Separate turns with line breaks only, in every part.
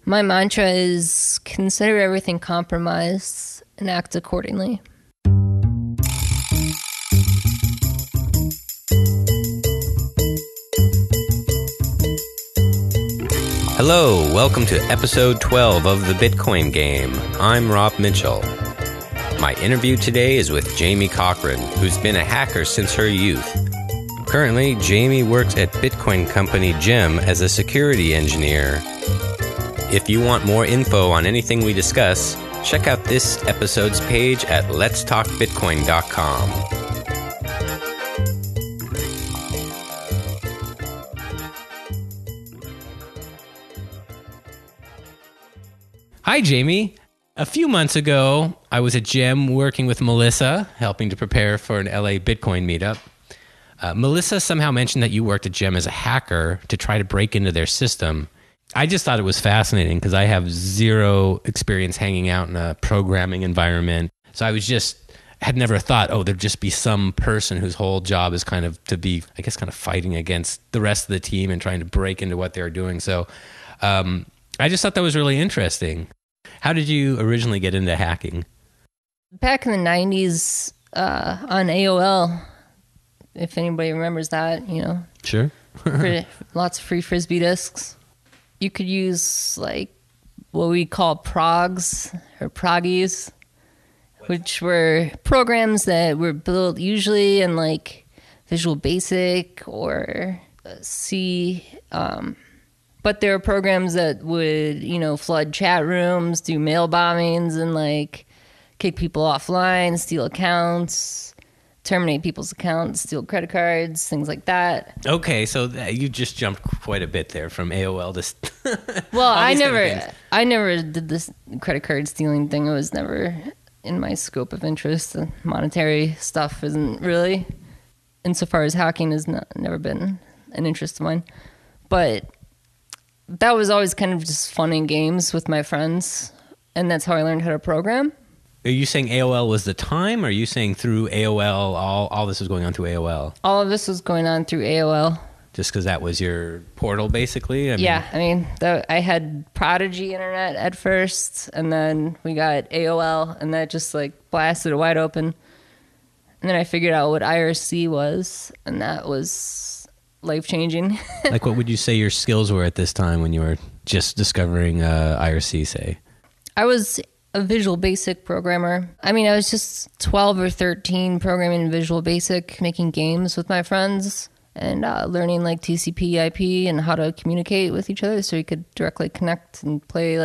My mantra is consider everything compromised and act accordingly.
Hello, welcome to episode 12 of The Bitcoin Game. I'm Rob Mitchell. My interview today is with Jaime Cochran, who's been a hacker since her youth. Currently, Jaime works at Bitcoin company Gem as a security engineer. If you want more info on anything we discuss, check out this episode's page at letstalkbitcoin.com. Hi, Jaime. A few months ago, I was at Gem working with Melissa, helping to prepare for an LA Bitcoin meetup. Melissa somehow mentioned that you worked at Gem as a hacker to try to break into their system. I just thought it was fascinating because I have zero experience hanging out in a programming environment. So had never thought, there'd just be some person whose whole job is kind of to be, I guess, kind of fighting against the rest of the team and trying to break into what they're doing. So I just thought that was really interesting. How did you originally get into hacking?
Back in the 90s on AOL, if anybody remembers that,
Sure.
lots of free Frisbee disks. You could use what we call progs or proggies, which were programs that were built usually in Visual Basic or C. But there are programs that would, flood chat rooms, do mail bombings, and kick people offline, steal accounts, terminate people's accounts, steal credit cards, things like that.
Okay, so you just jumped quite a bit there from AOL to.
Well, I never did this credit card stealing thing. It was never in my scope of interest. The monetary stuff isn't really, insofar as hacking has never been an interest of mine. But that was always kind of just fun and games with my friends, and that's how I learned how to program.
Are you saying AOL was the time, or are you saying through AOL, all this was going on through AOL?
All of this was going on through AOL.
Just because that was your portal, basically?
I had Prodigy Internet at first, and then we got AOL, and that just blasted it wide open. And then I figured out what IRC was, and that was life-changing.
What would you say your skills were at this time when you were just discovering IRC, say?
I was a Visual Basic programmer. I was just 12 or 13 programming in Visual Basic, making games with my friends, and learning TCP IP and how to communicate with each other so you could directly connect and play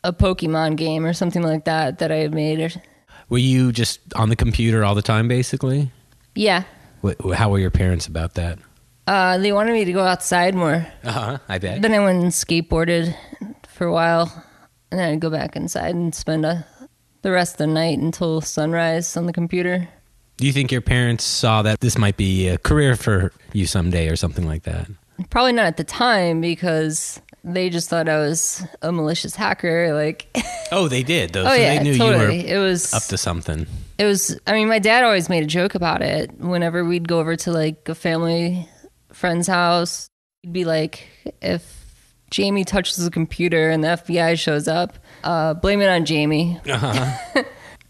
a Pokemon game or something like that I had made.
Were you just on the computer all the time, basically?
Yeah.
How were your parents about that?
They wanted me to go outside more.
I bet.
Then I went and skateboarded for a while, and then I'd go back inside and spend the rest of the night until sunrise on the computer.
Do you think your parents saw that this might be a career for you someday or something like that?
Probably not at the time, because they just thought I was a malicious hacker.
Oh, they did, though.
Oh,
so
yeah,
they knew
totally.
You were up to something.
It was, my dad always made a joke about it. Whenever we'd go over to a family friend's house, he'd be like, if Jaime touches the computer and the FBI shows up, blame it on Jaime.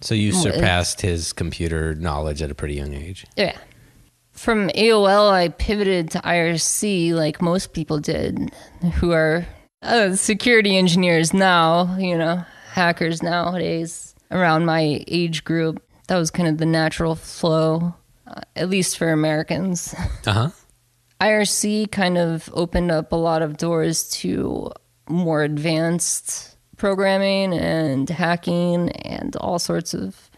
So you surpassed his computer knowledge at a pretty young age.
Yeah. From AOL, I pivoted to IRC like most people did, who are security engineers now, hackers nowadays around my age group. That was kind of the natural flow, at least for Americans. IRC kind of opened up a lot of doors to more advanced programming and hacking and all sorts of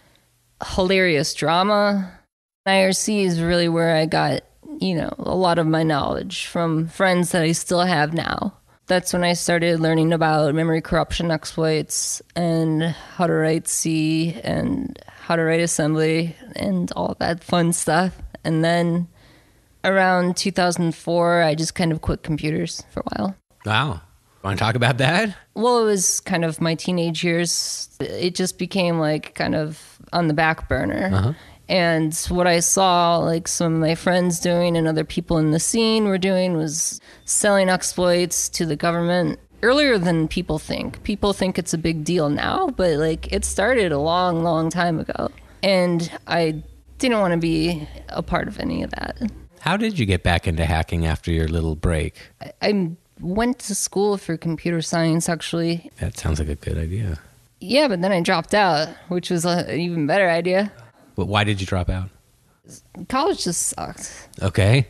hilarious drama. IRC is really where I got, a lot of my knowledge from friends that I still have now. That's when I started learning about memory corruption exploits and how to write C and how to write assembly and all that fun stuff. And then around 2004, I just kind of quit computers for a while.
Wow. Want to talk about that?
Well, it was kind of my teenage years. It just became kind of on the back burner. And what I saw, some of my friends doing and other people in the scene were doing was selling exploits to the government earlier than people think. People think it's a big deal now, but like it started a long, long time ago. And I didn't want to be a part of any of that.
How did you get back into hacking after your little break?
I went to school for computer science, actually.
That sounds like a good idea.
Yeah, but then I dropped out, which was an even better idea.
But why did you drop out?
College just sucked.
Okay.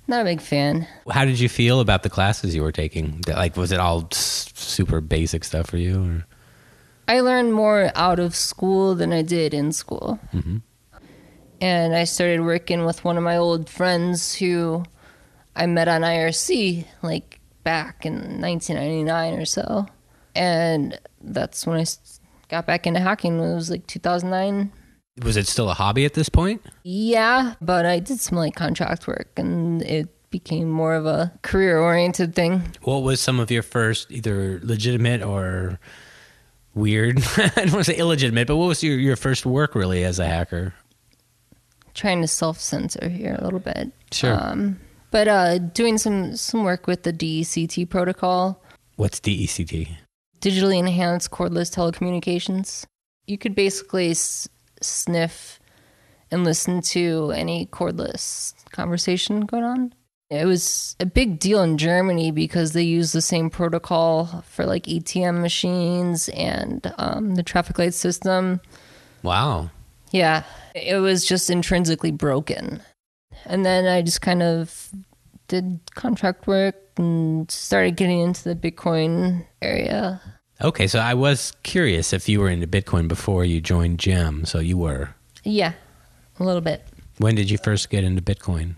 Not a big fan.
How did you feel about the classes you were taking? Like, was it all super basic stuff for you? Or?
I learned more out of school than I did in school.
Mm-hmm.
And I started working with one of my old friends who I met on IRC, like back in 1999 or so. And that's when I got back into hacking. It was like 2009.
Was it still a hobby at this point?
Yeah, but I did some like contract work and it became more of a career-oriented thing.
What was some of your first either legitimate or weird? I don't want to say illegitimate, but what was your first work really as a hacker?
Trying to self-censor here a little bit.
Sure.
But doing some work with the DECT protocol.
What's DECT?
Digitally enhanced cordless telecommunications. You could basically sniff and listen to any cordless conversation going on. It was a big deal in Germany because they use the same protocol for like ATM machines and the traffic light system.
Wow.
Yeah, it was just intrinsically broken. And then I just kind of did contract work and started getting into the Bitcoin area.
Okay, so I was curious if you were into Bitcoin before you joined GEM, so you were. Yeah,
a little bit.
When did you first get into Bitcoin?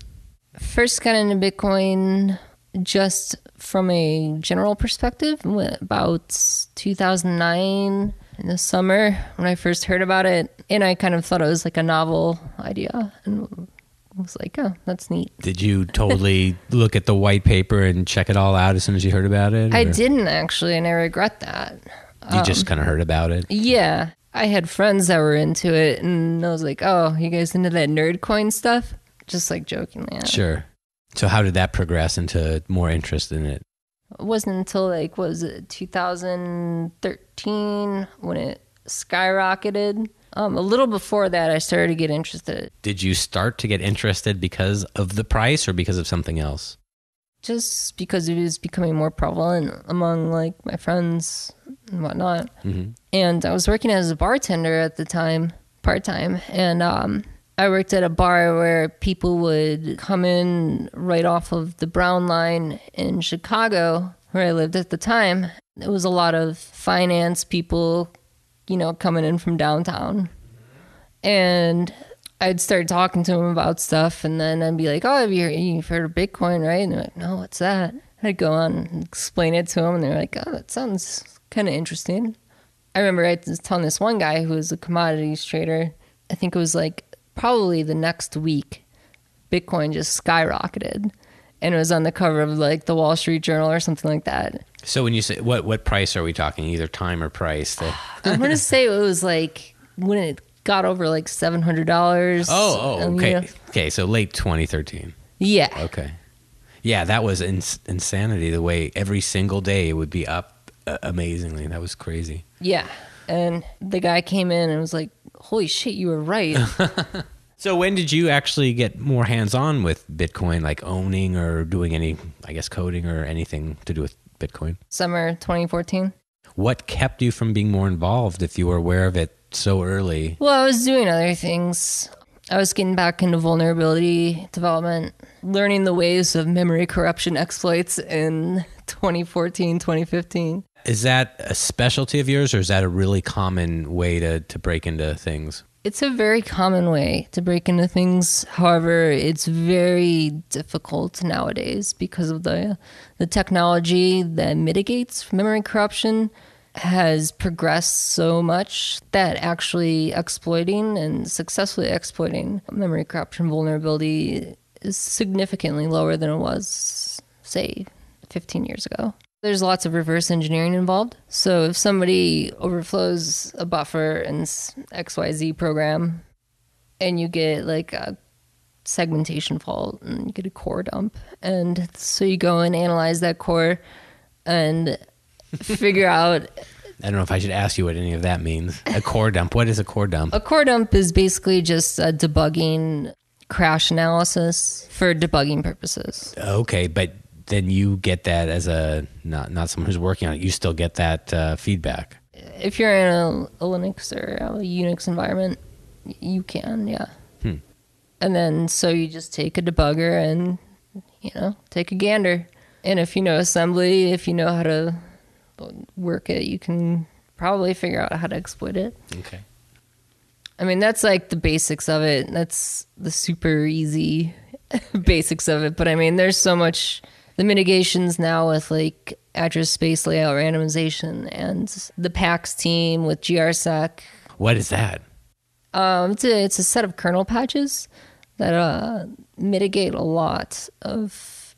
First got into Bitcoin just from a general perspective, about 2009 in the summer when I first heard about it. And I kind of thought it was like a novel idea and was like, oh, that's neat.
Did you totally look at the white paper and check it all out as soon as you heard about it?
I didn't actually, and I regret that.
You just kind of heard about it?
Yeah. I had friends that were into it, and I was like, oh, you guys into that nerd coin stuff? Just like jokingly.
Sure. So how did that progress into more interest in it?
It wasn't until like, what was it, 2013 when it skyrocketed. A little before that, I started to get interested.
Did you start to get interested because of the price or because of something else?
Just because it was becoming more prevalent among like my friends and whatnot. Mm-hmm. And I was working as a bartender at the time, part-time. And I worked at a bar where people would come in right off of the Brown Line in Chicago, where I lived at the time. It was a lot of finance people, coming in from downtown. And I'd start talking to them about stuff, and then I'd be like, oh, you've heard of Bitcoin, right? And they're like, no, what's that? I'd go on and explain it to them, and they're like, oh, that sounds kind of interesting. I remember I was telling this one guy who was a commodities trader, I think it was like probably the next week, Bitcoin just skyrocketed. And it was on the cover of like the Wall Street Journal or something like that.
So when you say, what price are we talking? Either time or price?
I'm going to say it was like when it got over like $700.
Oh, okay. Okay, so late 2013.
Yeah.
Okay. Yeah, that was insanity, the way every single day it would be up amazingly. That was crazy.
Yeah. And the guy came in and was like, holy shit, you were right.
So when did you actually get more hands-on with Bitcoin, like owning or doing any, I guess, coding or anything to do with Bitcoin?
Summer 2014.
What kept you from being more involved if you were aware of it so early?
Well, I was doing other things. I was getting back into vulnerability development, learning the ways of memory corruption exploits in 2014, 2015.
Is that a specialty of yours, or is that a really common way to break into things?
It's a very common way to break into things. However, it's very difficult nowadays because of the technology that mitigates memory corruption has progressed so much that actually exploiting and successfully exploiting memory corruption vulnerability is significantly lower than it was, say, 15 years ago. There's lots of reverse engineering involved. So if somebody overflows a buffer in XYZ program and you get like a segmentation fault and you get a core dump, and so you go and analyze that core and figure out.
I don't know if I should ask you what any of that means. A core dump. What is a core dump?
A core dump is basically just a debugging crash analysis for debugging purposes.
Okay, but then you get that as not someone who's working on it. You still get that feedback.
If you're in a Linux or a Unix environment, you can, yeah. And then so you just take a debugger and, take a gander. And if you know assembly, if you know how to work it, you can probably figure out how to exploit it.
Okay.
I mean, that's like the basics of it. That's the super easy basics of it. But I mean, there's so much, the mitigations now with like address space layout randomization and the PAX team with GRSec.
What is that?
It's a set of kernel patches that mitigate a lot of...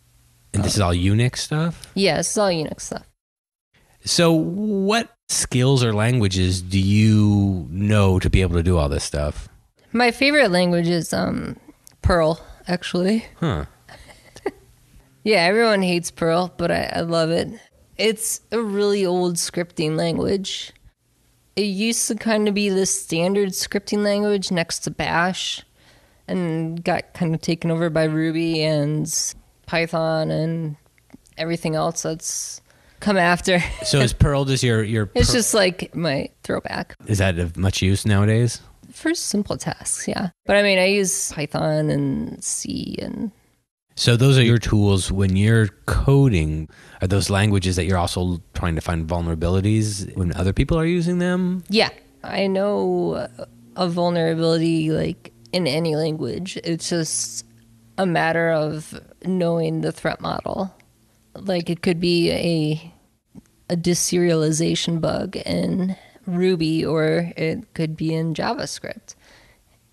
And this is all Unix stuff?
Yeah, it's all Unix stuff.
So what skills or languages do you know to be able to do all this stuff?
My favorite language is Perl, actually.
Huh.
Yeah, everyone hates Perl, but I love it. It's a really old scripting language. It used to kind of be the standard scripting language next to Bash and got kind of taken over by Ruby and Python and everything else that's come after.
So is Perl just your
It's just like my throwback.
Is that of much use nowadays?
For simple tasks, yeah. But I mean, I use Python and C and...
So those are your tools when you're coding. Are those languages that you're also trying to find vulnerabilities when other people are using them?
Yeah. I know a vulnerability like in any language. It's just a matter of knowing the threat model. Like it could be a deserialization bug in Ruby or it could be in JavaScript.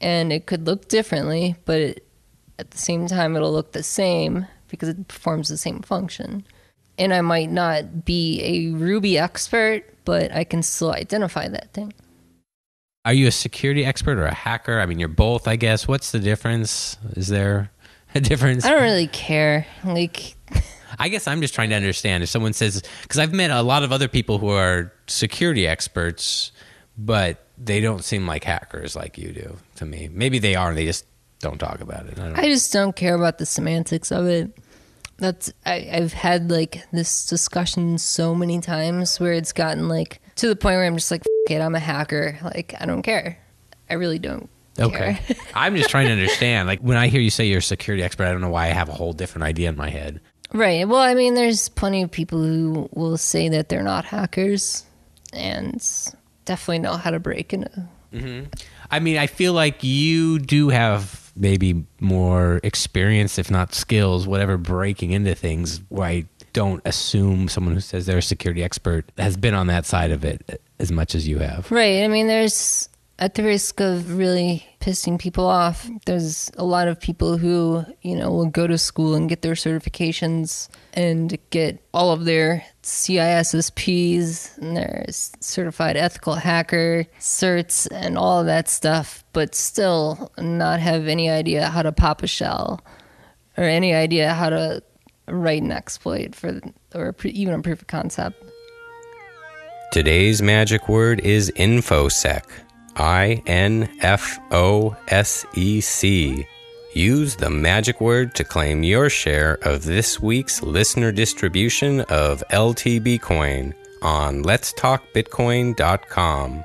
And it could look differently, but at the same time, it'll look the same because it performs the same function. And I might not be a Ruby expert, but I can still identify that thing.
Are you a security expert or a hacker? I mean, you're both, I guess. What's the difference? Is there a difference?
I don't really care.
I guess I'm just trying to understand if someone says, because I've met a lot of other people who are security experts, but they don't seem like hackers like you do to me. Maybe they are, and they just don't talk about it.
I just don't care about the semantics of it. I've had like this discussion so many times where it's gotten like to the point where I'm just like, F it, I'm a hacker. Like, I don't care. I really don't care.
I'm just trying to understand. Like when I hear you say you're a security expert, I don't know why I have a whole different idea in my head.
Right. Well, I mean, there's plenty of people who will say that they're not hackers and definitely know how to break into.
Mm-hmm. I mean, I feel like you do have maybe more experience, if not skills, whatever, breaking into things where I don't assume someone who says they're a security expert has been on that side of it as much as you have.
Right. I mean, there's, at the risk of really pissing people off, there's a lot of people who, will go to school and get their certifications and get all of their CISSPs and their certified ethical hacker certs and all of that stuff, but still not have any idea how to pop a shell or any idea how to write an exploit or even a proof of concept.
Today's magic word is InfoSec. INFOSEC. Use the magic word to claim your share of this week's listener distribution of LT Bitcoin on letstalkbitcoin.com.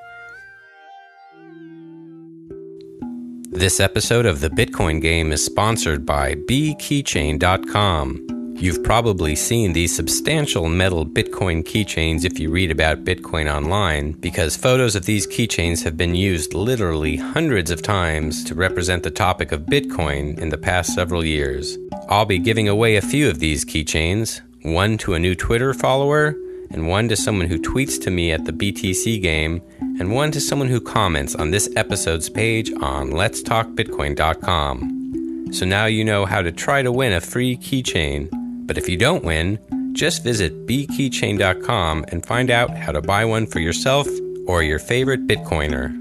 This episode of the Bitcoin Game is sponsored by bkeychain.com. You've probably seen these substantial metal Bitcoin keychains if you read about Bitcoin online, because photos of these keychains have been used literally hundreds of times to represent the topic of Bitcoin in the past several years. I'll be giving away a few of these keychains, one to a new Twitter follower, and one to someone who tweets to me at the BTC Game, and one to someone who comments on this episode's page on letstalkbitcoin.com. So now you know how to try to win a free keychain. But if you don't win, just visit bkeychain.com and find out how to buy one for yourself or your favorite Bitcoiner.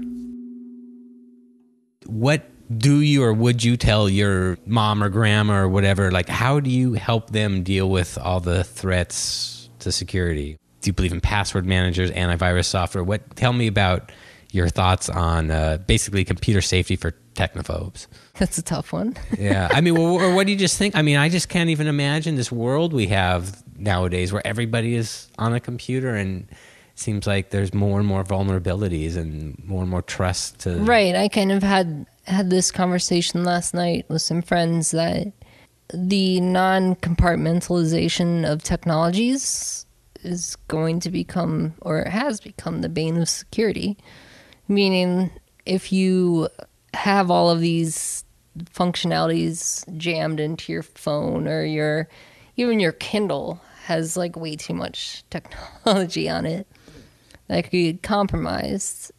What do you or would you tell your mom or grandma or whatever? Like, how do you help them deal with all the threats to security? Do you believe in password managers, antivirus software? Tell me about your thoughts on basically computer safety for technophobes.
That's a tough one.
Yeah. I mean, or what do you just think? I mean, I just can't even imagine this world we have nowadays where everybody is on a computer, and it seems like there's more and more vulnerabilities and more trust to...
Right. I kind of had this conversation last night with some friends that the non-compartmentalization of technologies is going to become, or has become, the bane of security. Meaning, if you have all of these functionalities jammed into your phone, or even your Kindle has like way too much technology on it that could get compromised,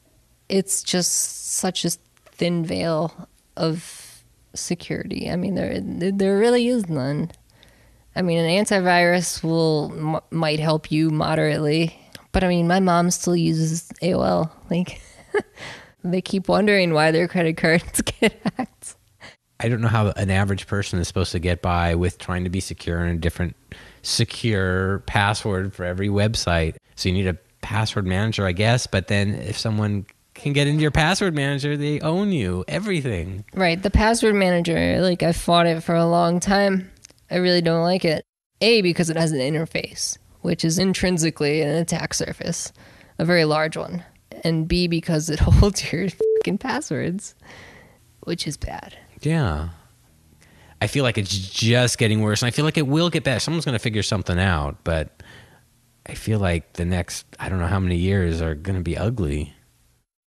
it's just such a thin veil of security. I mean, there really is none. I mean, an antivirus might help you moderately, but I mean, my mom still uses AOL. Like, they keep wondering why their credit cards get hacked.
I don't know how an average person is supposed to get by with trying to be secure in a different secure password for every website. So you need a password manager, I guess, but then if someone can get into your password manager, they own you, everything.
Right, the password manager, like, I fought it for a long time. I really don't like it. A, because it has an interface, which is intrinsically an attack surface, a very large one. And B, because it holds your fucking passwords, which is bad.
Yeah. I feel like it's just getting worse, and I feel like it will get better. Someone's going to figure something out, but I feel like the next, I don't know how many years are going to be ugly.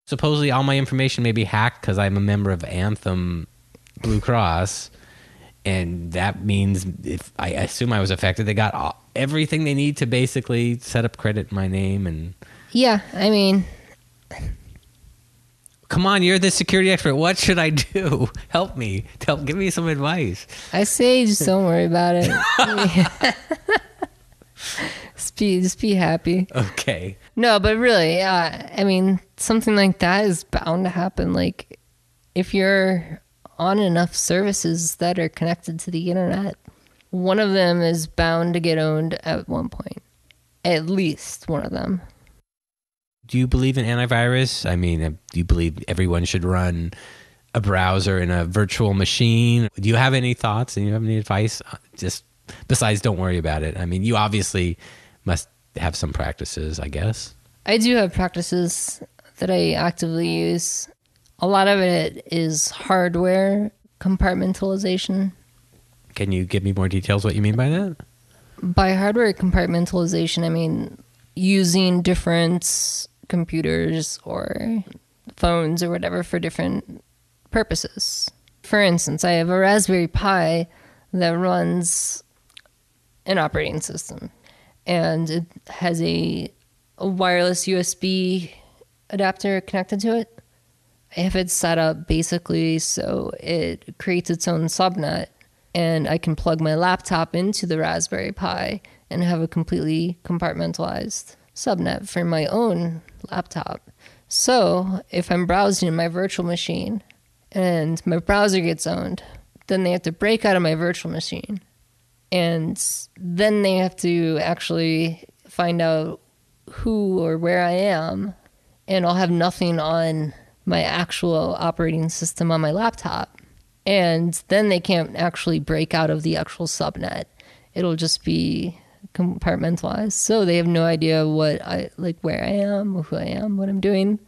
Supposedly all my information may be hacked because I'm a member of Anthem Blue Cross. And that means, if I assume I was affected, they got everything they need to basically set up credit in my name. And
yeah, I mean,
come on, you're the security expert. What should I do? Help me. Give me some advice.
I say just don't worry about it. just be happy.
Okay.
No, but really, I mean, something like that is bound to happen. Like, if you're on enough services that are connected to the internet, one of them is bound to get owned at one point. At least one of them.
Do you believe in antivirus? I mean, do you believe everyone should run a browser in a virtual machine? Do you have any thoughts? Do you have any advice? Just besides, don't worry about it. I mean, you obviously must have some practices, I guess. I
do have practices that I actively use. A lot of it is hardware compartmentalization.
Can you give me more details what you mean by that?
By hardware compartmentalization, I mean using different computers or phones or whatever for different purposes. For instance, I have a Raspberry Pi that runs an operating system, and it has a wireless USB adapter connected to it. I have it set up basically so it creates its own subnet, and I can plug my laptop into the Raspberry Pi and have a completely compartmentalized subnet for my own laptop. So if I'm browsing in my virtual machine and my browser gets owned, then they have to break out of my virtual machine, and then they have to actually find out who or where I am, and I'll have nothing on my actual operating system on my laptop. And then they can't actually break out of the actual subnet. It'll just be compartmentalized. So they have no idea where I am, who I am, what I'm doing.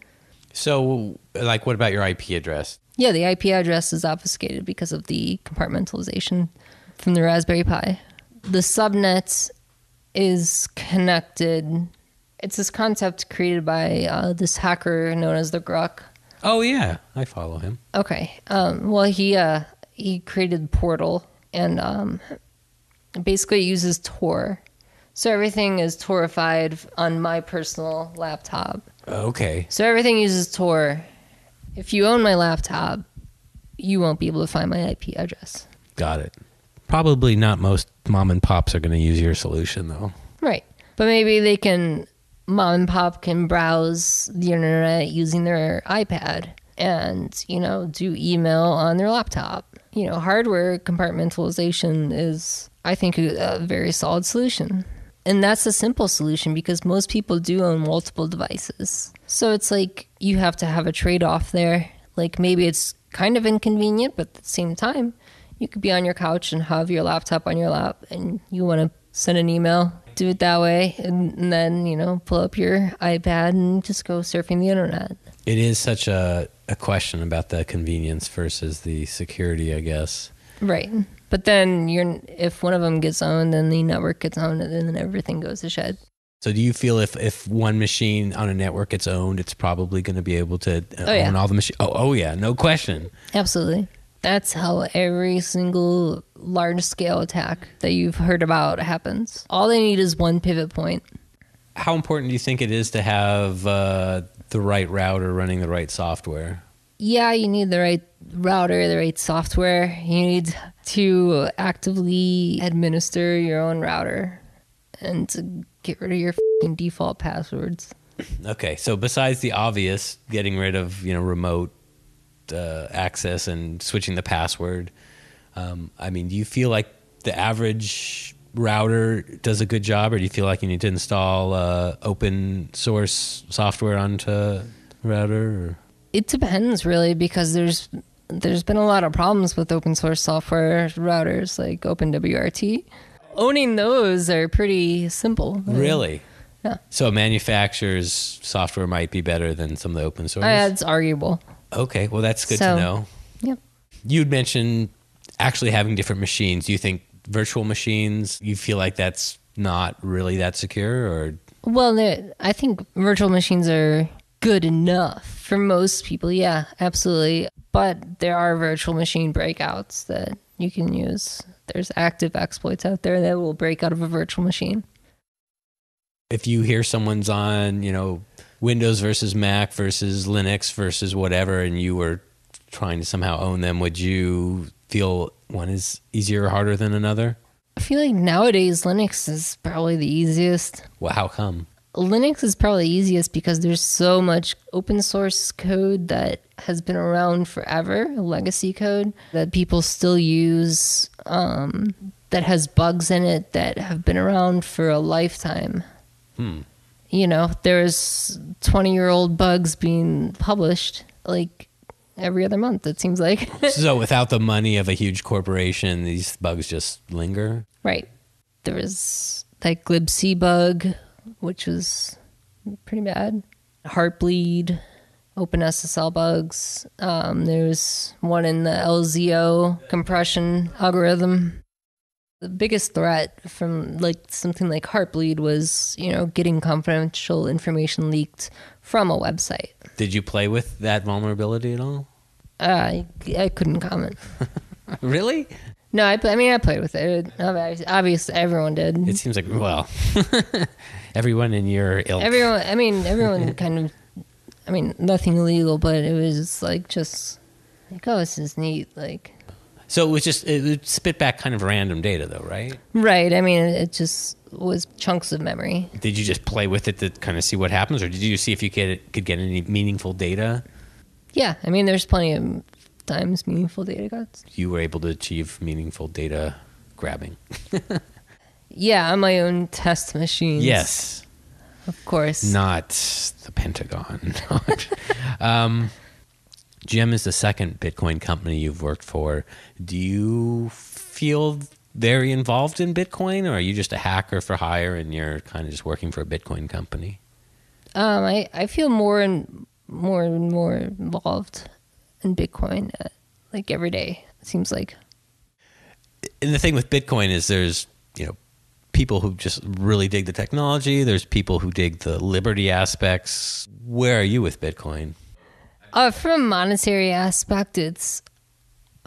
So, like, what about your IP address?
Yeah, the IP address is obfuscated because of the compartmentalization from the Raspberry Pi. The subnet is connected. It's this concept created by this hacker known as the Grok.
Oh, yeah. I follow him.
Okay. Well, he created Portal, and basically uses Tor. So everything is Torified on my personal laptop.
Okay.
So everything uses Tor. If you own my laptop, you won't be able to find my IP address.
Got it. Probably not most mom and pops are going to use your solution, though.
Right. But maybe mom and pop can browse the internet using their iPad and, do email on their laptop. Hardware compartmentalization is, I think, a very solid solution. And that's a simple solution because most people do own multiple devices. So it's like you have to have a trade-off there. Like maybe it's kind of inconvenient, but at the same time, you could be on your couch and have your laptop on your lap and you want to send an email, do it that way, and then, pull up your iPad and just go surfing the internet.
It is such a question about the convenience versus the security, I guess.
Right. But then if one of them gets owned, then the network gets owned, and then everything goes to shed.
So do you feel if one machine on a network gets owned, it's probably going to be able to own all the machines? Oh, yeah, no question.
Absolutely. That's how every single large-scale attack that you've heard about happens. All they need is one pivot point.
How important do you think it is to have the right router running the right software?
Yeah, you need the right router, the right software. You need to actively administer your own router and to get rid of your fucking default passwords.
Okay, so besides the obvious, getting rid of remote access and switching the password, do you feel like the average router does a good job, or do you feel like you need to install open source software onto the router? Or?
It depends, really, because there's been a lot of problems with open source software routers like OpenWRT. Owning those are pretty simple.
Really?
Yeah.
So a manufacturer's software might be better than some of the open source?
It's arguable.
Okay, well, that's good to know.
Yep.
You'd mentioned actually having different machines. Do you think virtual machines, you feel like that's not really that secure? Or?
Well, I think virtual machines are good enough for most people. Yeah, absolutely. But there are virtual machine breakouts that you can use. There's active exploits out there that will break out of a virtual machine.
If you hear someone's on, Windows versus Mac versus Linux versus whatever, and you were trying to somehow own them, would you feel one is easier or harder than another?
I feel like nowadays Linux is probably the easiest.
Well, how come?
Linux is probably easiest because there's so much open source code that has been around forever, legacy code that people still use, that has bugs in it that have been around for a lifetime. There's 20-year-old bugs being published like every other month, it seems like.
So without the money of a huge corporation, these bugs just linger?
Right. There was that glibc bug, which was pretty bad. Heartbleed, OpenSSL bugs. There's one in the LZO compression algorithm. The biggest threat from something like Heartbleed was, getting confidential information leaked from a website.
Did you play with that vulnerability at all?
I couldn't comment.
Really?
No, I played with it. Obviously, everyone did.
It seems like, well, everyone in your ilk.
Everyone kind of, nothing illegal, but it was oh, this is neat.
So it would spit back kind of random data though, right?
Right. It just was chunks of memory.
Did you just play with it to kind of see what happens, or did you see if you could get any meaningful data?
Yeah. There's plenty of times meaningful data got.
You were able to achieve meaningful data grabbing.
Yeah, on my own test machines.
Yes.
Of course.
Not the Pentagon. Gem is the second Bitcoin company you've worked for. Do you feel very involved in Bitcoin, or are you just a hacker for hire and you're kind of just working for a Bitcoin company?
I feel more and more involved in Bitcoin, every day, it seems like.
And the thing with Bitcoin is there's, people who just really dig the technology. There's people who dig the liberty aspects. Where are you with Bitcoin?
From a monetary aspect,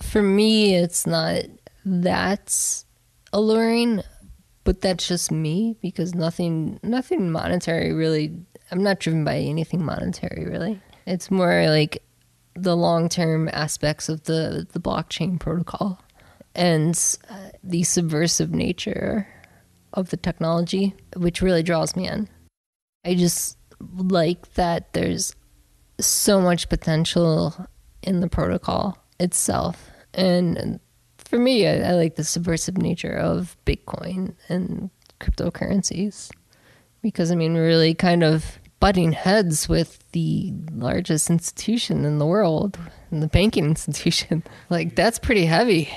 for me, it's not that alluring, but that's just me because nothing monetary really. I'm not driven by anything monetary really. It's more like the long-term aspects of the blockchain protocol and the subversive nature of the technology, which really draws me in. I just like that there's so much potential in the protocol itself. And for me, I like the subversive nature of Bitcoin and cryptocurrencies. Because, I mean, we're really kind of butting heads with the largest institution in the world, the banking institution. Like, that's pretty heavy.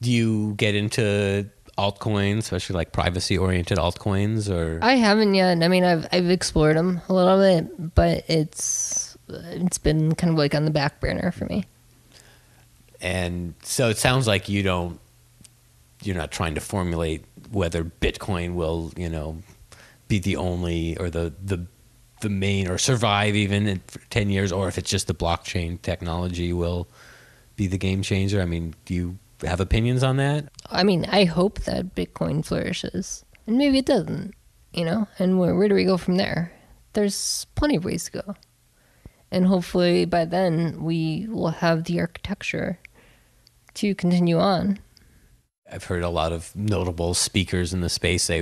Do you get into altcoins, especially like privacy-oriented altcoins, or?
I haven't yet. I mean, I've explored them a little bit, but it's been kind of like on the back burner for me.
And so it sounds like you're not trying to formulate whether Bitcoin will, be the only or the main or survive even in 10 years, or if it's just the blockchain technology will be the game changer. I mean, do you have opinions on that?
I mean, I hope that Bitcoin flourishes, and maybe it doesn't, and where do we go from there? There's plenty of ways to go. And hopefully by then we will have the architecture to continue on.
I've heard a lot of notable speakers in the space say,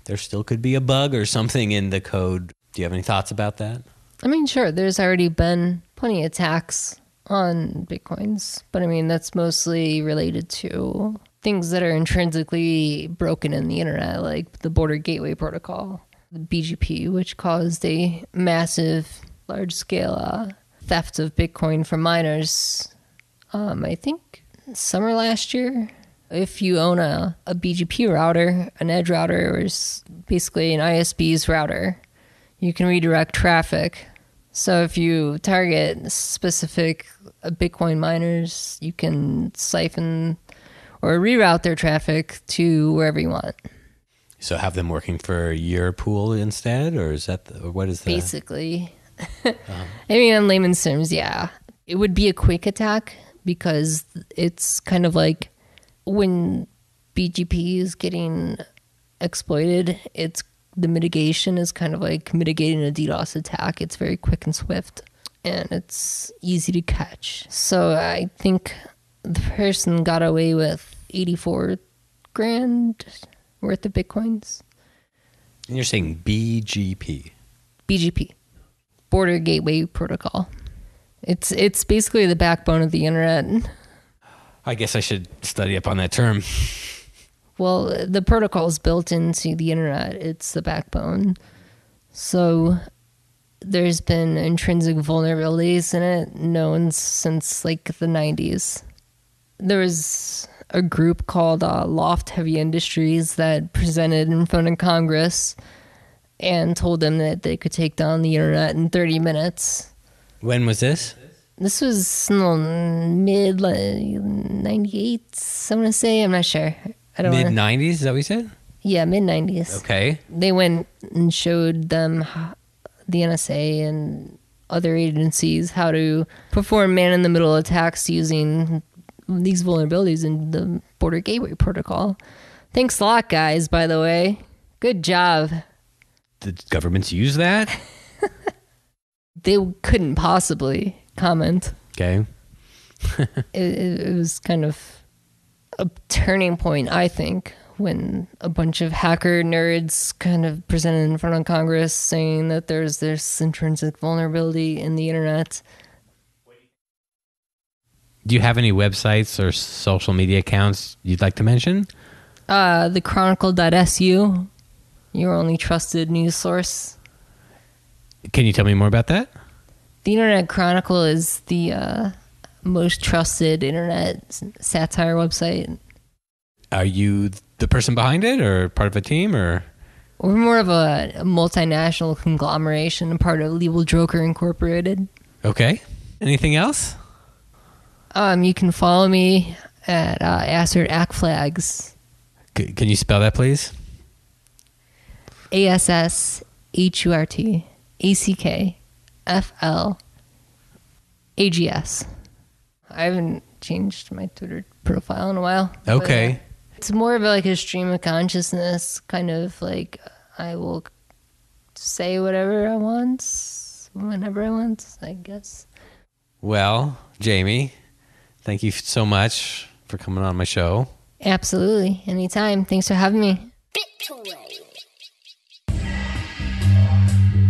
there still could be a bug or something in the code. Do you have any thoughts about that?
I mean, sure, there's already been plenty of attacks on Bitcoins, but I mean, that's mostly related to things that are intrinsically broken in the internet, like the Border Gateway Protocol, the BGP, which caused a massive, large-scale theft of Bitcoin from miners, I think summer last year. If you own a BGP router, an edge router, or basically an ISP's router, you can redirect traffic. So if you target specific Bitcoin miners, you can siphon or reroute their traffic to wherever you want.
So have them working for your pool instead, or what is that?
Basically. I mean, in layman's terms, yeah. It would be a quick attack because it's kind of like when BGP is getting exploited, the mitigation is kind of like mitigating a DDoS attack. It's very quick and swift, and it's easy to catch. So I think the person got away with 84 grand worth of Bitcoins.
And you're saying BGP?
BGP, Border Gateway Protocol. It's basically the backbone of the internet.
I guess I should study up on that term.
Well, the protocol is built into the internet. It's the backbone. So there's been intrinsic vulnerabilities in it known since like the 90s. There was a group called Loft Heavy Industries that presented in front of Congress and told them that they could take down the internet in 30 minutes.
When was this?
This was mid 98s, I'm going to say. I'm not sure.
Mid 90s, is that what you said?
Yeah, mid 90s.
Okay.
They went and showed them, the NSA and other agencies, how to perform man-in-the-middle attacks using these vulnerabilities in the Border Gateway Protocol. Thanks a lot, guys, by the way. Good job.
Did governments use that?
They couldn't possibly comment.
Okay.
It was kind of a turning point, I think, when a bunch of hacker nerds kind of presented in front of Congress saying that there's this intrinsic vulnerability in the internet.
Do you have any websites or social media accounts you'd like to mention?
The Chronicle.su, your only trusted news source.
Can you tell me more about that?
The Internet Chronicle is the most trusted internet satire website.
Are you the person behind it or part of a team, or?
We're more of a multinational conglomeration, part of Legal Joker Incorporated.
Okay. Anything else?
You can follow me at Assert Ackflags.
Can you spell that, please?
ASSHURT ACKFLAGS. I haven't changed my Twitter profile in a while.
Okay.
It's more of like a stream of consciousness, kind of like I will say whatever I want, whenever I want, I guess.
Well, Jamie, thank you so much for coming on my show.
Absolutely. Anytime. Thanks for having me.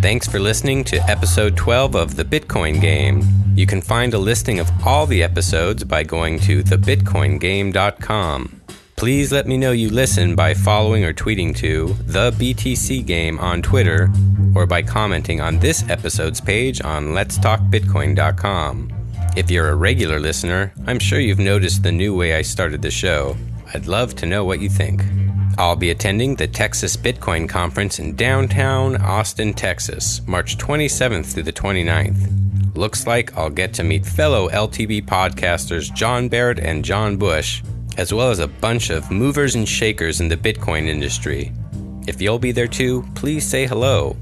Thanks for listening to episode 12 of The Bitcoin Game. You can find a listing of all the episodes by going to thebitcoingame.com. Please let me know you listen by following or tweeting to the BTC Game on Twitter, or by commenting on this episode's page on letstalkbitcoin.com. If you're a regular listener, I'm sure you've noticed the new way I started the show. I'd love to know what you think. I'll be attending the Texas Bitcoin Conference in downtown Austin, Texas, March 27th through the 29th. Looks like I'll get to meet fellow LTB podcasters John Barrett and John Bush, as well as a bunch of movers and shakers in the Bitcoin industry. If you'll be there too, please say hello.